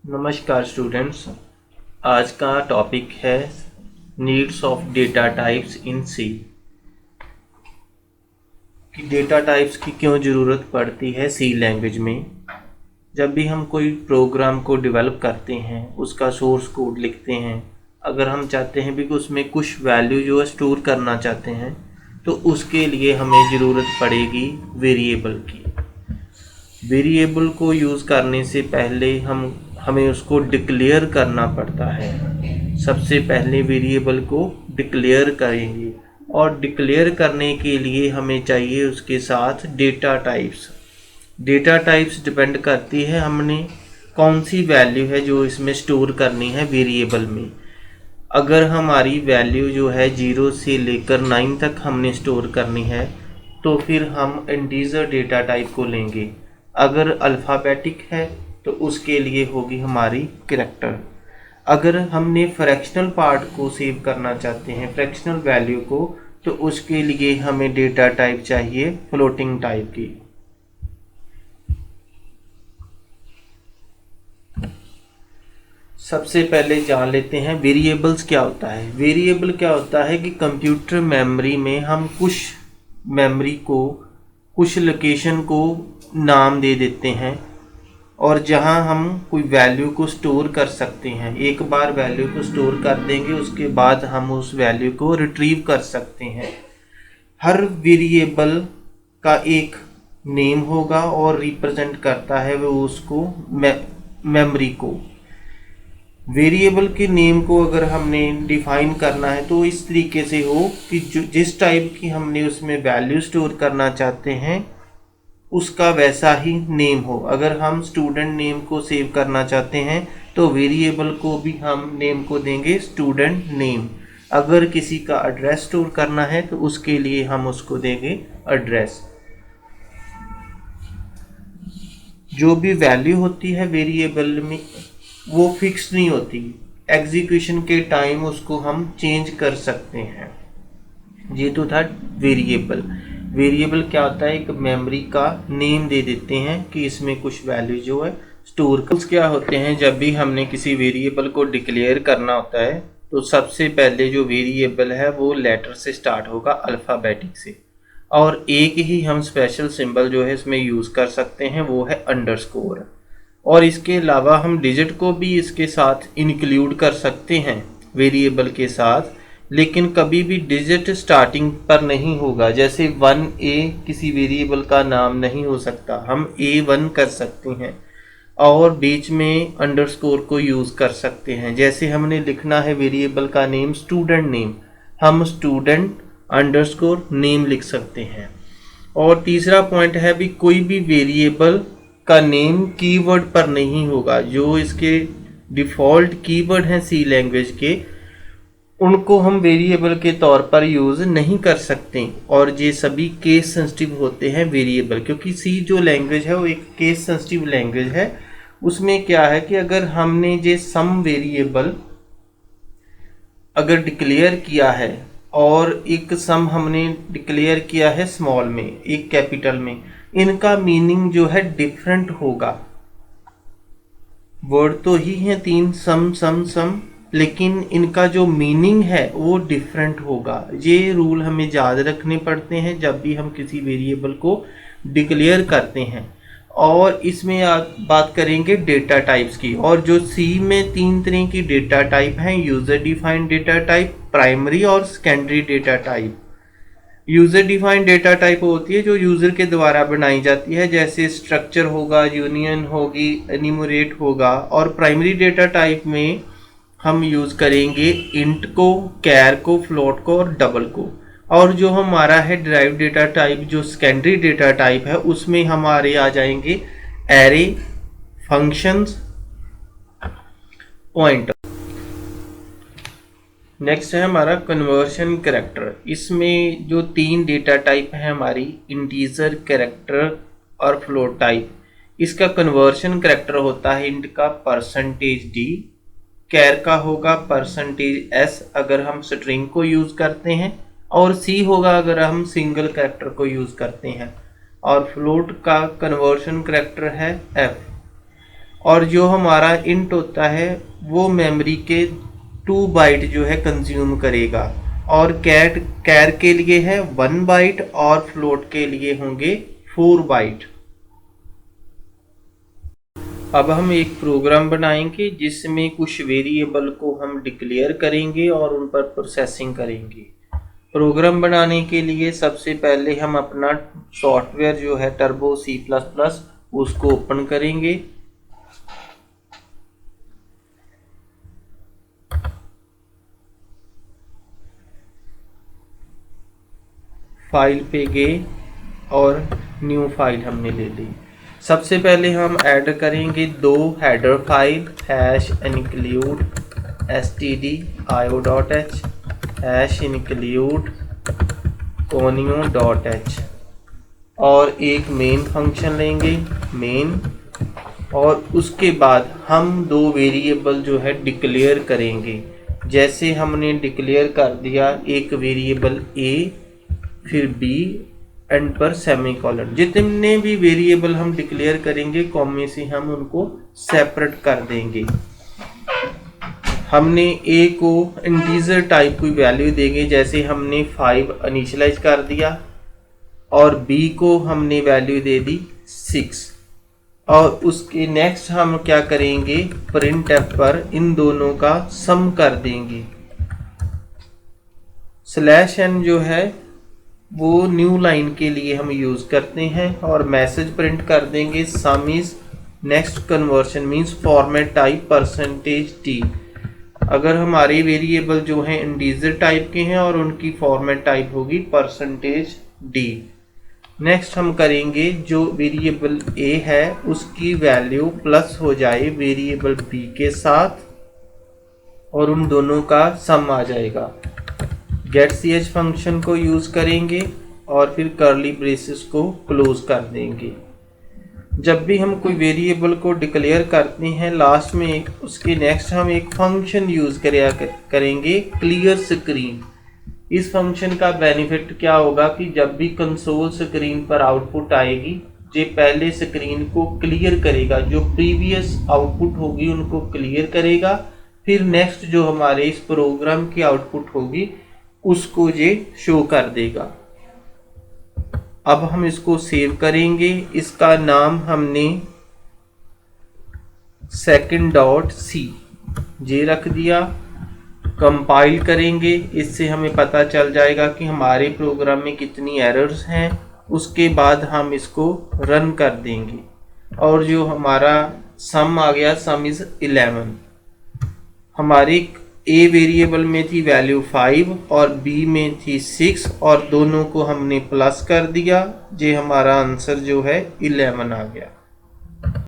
नमस्कार स्टूडेंट्स। आज का टॉपिक है needs of data types in C. कि डेटा टाइप्स की क्यों ज़रूरत पड़ती है सी लैंग्वेज में। जब भी हम कोई प्रोग्राम को डेवलप करते हैं, उसका सोर्स कोड लिखते हैं, अगर हम चाहते हैं भी कि उसमें कुछ वैल्यू जो है स्टोर करना चाहते हैं, तो उसके लिए हमें ज़रूरत पड़ेगी वेरिएबल की। वेरिएबल को यूज़ करने से पहले हमें उसको डिक्लेयर करना पड़ता है। सबसे पहले वेरिएबल को डिक्लेयर करेंगे और डिक्लेयर करने के लिए हमें चाहिए उसके साथ data types. Data types depend करती है हमने कौन सी वैल्यू है जो इसमें स्टोर करनी है वेरिएबल में। अगर हमारी वैल्यू जो है 0 से लेकर 9 तक हमने स्टोर करनी है, तो फिर हम इंटीजर डेटा टाइप को लेंगे। अगर अल्फ़ाबेटिक है तो उसके लिए होगी हमारी कैरेक्टर। अगर हमने फ्रैक्शनल पार्ट को सेव करना चाहते हैं, फ्रैक्शनल वैल्यू को, तो उसके लिए हमें डेटा टाइप चाहिए फ्लोटिंग टाइप की। सबसे पहले जान लेते हैं वेरिएबल्स क्या होता है। वेरिएबल क्या होता है कि कंप्यूटर मेमोरी में हम कुछ मेमोरी को, कुछ लोकेशन को नाम दे देते हैं और जहां हम कोई वैल्यू को स्टोर कर सकते हैं। एक बार वैल्यू को स्टोर कर देंगे, उसके बाद हम उस वैल्यू को रिट्रीव कर सकते हैं। हर वेरिएबल का एक नेम होगा और रिप्रेजेंट करता है वो उसको मेमोरी को। वेरिएबल के नेम को अगर हमने डिफाइन करना है तो इस तरीके से हो कि जिस टाइप की हमने उसमें वैल्यू स्टोर करना चाहते हैं उसका वैसा ही नेम हो। अगर हम स्टूडेंट नेम को सेव करना चाहते हैं तो वेरिएबल को भी हम नेम को देंगे स्टूडेंट नेम। अगर किसी का एड्रेस स्टोर करना है तो उसके लिए हम उसको देंगे एड्रेस। जो भी वैल्यू होती है वेरिएबल में वो फिक्स नहीं होती, एग्जीक्यूशन के टाइम उसको हम चेंज कर सकते हैं। ये तो था वेरिएबल। वेरिएबल क्या होता है, एक मेमोरी का नेम दे देते हैं कि इसमें कुछ वैल्यू जो है स्टोर कर। क्या होते हैं, जब भी हमने किसी वेरिएबल को डिक्लेयर करना होता है तो सबसे पहले जो वेरिएबल है वो लेटर से स्टार्ट होगा, अल्फ़ाबेटिक से, और एक ही हम स्पेशल सिंबल जो है इसमें यूज़ कर सकते हैं, वो है अंडरस्कोर। और इसके अलावा हम डिजिट को भी इसके साथ इंक्लूड कर सकते हैं वेरिएबल के साथ, लेकिन कभी भी डिजिट स्टार्टिंग पर नहीं होगा। जैसे 1A किसी वेरिएबल का नाम नहीं हो सकता, हम A1 कर सकते हैं और बीच में अंडरस्कोर को यूज़ कर सकते हैं। जैसे हमने लिखना है वेरिएबल का नेम स्टूडेंट नेम, हम स्टूडेंट अंडरस्कोर नेम लिख सकते हैं। और तीसरा पॉइंट है भी कोई भी वेरिएबल का नेम कीवर्ड पर नहीं होगा। जो इसके डिफ़ॉल्ट कीवर्ड हैं सी लैंग्वेज के, उनको हम वेरिएबल के तौर पर यूज़ नहीं कर सकते। और ये सभी केस सेंसिटिव होते हैं वेरिएबल, क्योंकि सी जो लैंग्वेज है वो एक केस सेंसिटिव लैंग्वेज है। उसमें क्या है कि अगर हमने ये सम वेरिएबल अगर डिक्लेयर किया है और एक सम हमने डिक्लेयर किया है स्मॉल में, एक कैपिटल में, इनका मीनिंग जो है डिफरेंट होगा। वर्ड तो ही है 3, सम सम सम, लेकिन इनका जो मीनिंग है वो डिफरेंट होगा। ये रूल हमें याद रखने पड़ते हैं जब भी हम किसी वेरिएबल को डिक्लेयर करते हैं। और इसमें आप बात करेंगे डेटा टाइप्स की। और जो सी में 3 तरह की डेटा टाइप हैं, user defined data type, primary और secondary data type. User defined data type होती है जो यूज़र के द्वारा बनाई जाती है, जैसे स्ट्रक्चर होगा, यूनियन होगी, एनिमरेट होगा। और प्राइमरी डेटा टाइप में हम यूज़ करेंगे इंट को, कैर को, फ्लोट को और डबल को। और जो हमारा है डिराइव्ड डेटा टाइप, जो सेकेंडरी डेटा टाइप है, उसमें हमारे आ जाएंगे एरे, फंक्शंस, पॉइंटर। नेक्स्ट है हमारा कन्वर्शन कैरेक्टर। इसमें जो 3 डेटा टाइप है हमारी, इंटीजर, कैरेक्टर और फ्लोट टाइप। इसका कन्वर्शन कैरेक्टर होता है इंट का %d, कैर का होगा %s अगर हम स्ट्रिंग को यूज़ करते हैं, और सी होगा अगर हम सिंगल कैरेक्टर को यूज़ करते हैं। और फ्लोट का कन्वर्शन कैरेक्टर है f। और जो हमारा इंट होता है वो मेमोरी के 2 बाइट जो है कंज्यूम करेगा, और कैर के लिए है 1 बाइट और फ्लोट के लिए होंगे 4 बाइट। अब हम एक प्रोग्राम बनाएंगे जिसमें कुछ वेरिएबल को हम डिक्लेयर करेंगे और उन पर प्रोसेसिंग करेंगे। प्रोग्राम बनाने के लिए सबसे पहले हम अपना सॉफ्टवेयर जो है टर्बो C++ उसको ओपन करेंगे। फाइल पे गए और न्यू फाइल हमने ले ली। सबसे पहले हम ऐड करेंगे 2 header file #include stdio.h #include conio.h और एक मेन फंक्शन लेंगे मेन, और उसके बाद हम 2 वेरिएबल जो है डिक्लेयर करेंगे। जैसे हमने डिक्लेयर कर दिया एक वेरिएबल a, फिर b एंड पर सेमीकोलन। जितने भी वेरिएबल हम डिक्लेयर करेंगे कॉमे से हम उनको सेपरेट कर देंगे। हमने a को इंटीजर टाइप की वैल्यू देंगे, जैसे हमने 5 इनिशियलाइज कर दिया, और b को हमने वैल्यू दे दी 6। और उसके नेक्स्ट हम क्या करेंगे, प्रिंटफ पर इन दोनों का सम कर देंगे। /n जो है वो न्यू लाइन के लिए हम यूज़ करते हैं, और मैसेज प्रिंट कर देंगे सम is next conversion means format type %t। अगर हमारे वेरिएबल जो हैं इंटीजर टाइप के हैं और उनकी फॉर्मेट टाइप होगी %d। नेक्स्ट हम करेंगे जो वेरिएबल a है उसकी वैल्यू प्लस हो जाए वेरिएबल b के साथ, और उन दोनों का सम आ जाएगा। getch फंक्शन को यूज़ करेंगे और फिर कर्ली ब्रेसेस को क्लोज कर देंगे। जब भी हम कोई वेरिएबल को डिक्लेयर करते हैं लास्ट में उसके नेक्स्ट हम एक फंक्शन यूज़ करेंगे क्लियर स्क्रीन। इस फंक्शन का बेनिफिट क्या होगा कि जब भी कंसोल स्क्रीन पर आउटपुट आएगी ये पहले स्क्रीन को क्लियर करेगा, जो प्रीवियस आउटपुट होगी उनको क्लियर करेगा, फिर नेक्स्ट जो हमारे इस प्रोग्राम की आउटपुट होगी उसको ये शो कर देगा। अब हम इसको सेव करेंगे। इसका नाम हमने second.c ये रख दिया। कंपाइल करेंगे, इससे हमें पता चल जाएगा कि हमारे प्रोग्राम में कितनी एरर्स हैं। उसके बाद हम इसको रन कर देंगे, और जो हमारा सम आ गया सम इज 11। हमारी a वेरिएबल में थी वैल्यू 5 और b में थी 6, और दोनों को हमने प्लस कर दिया, ये हमारा आंसर जो है 11 आ गया।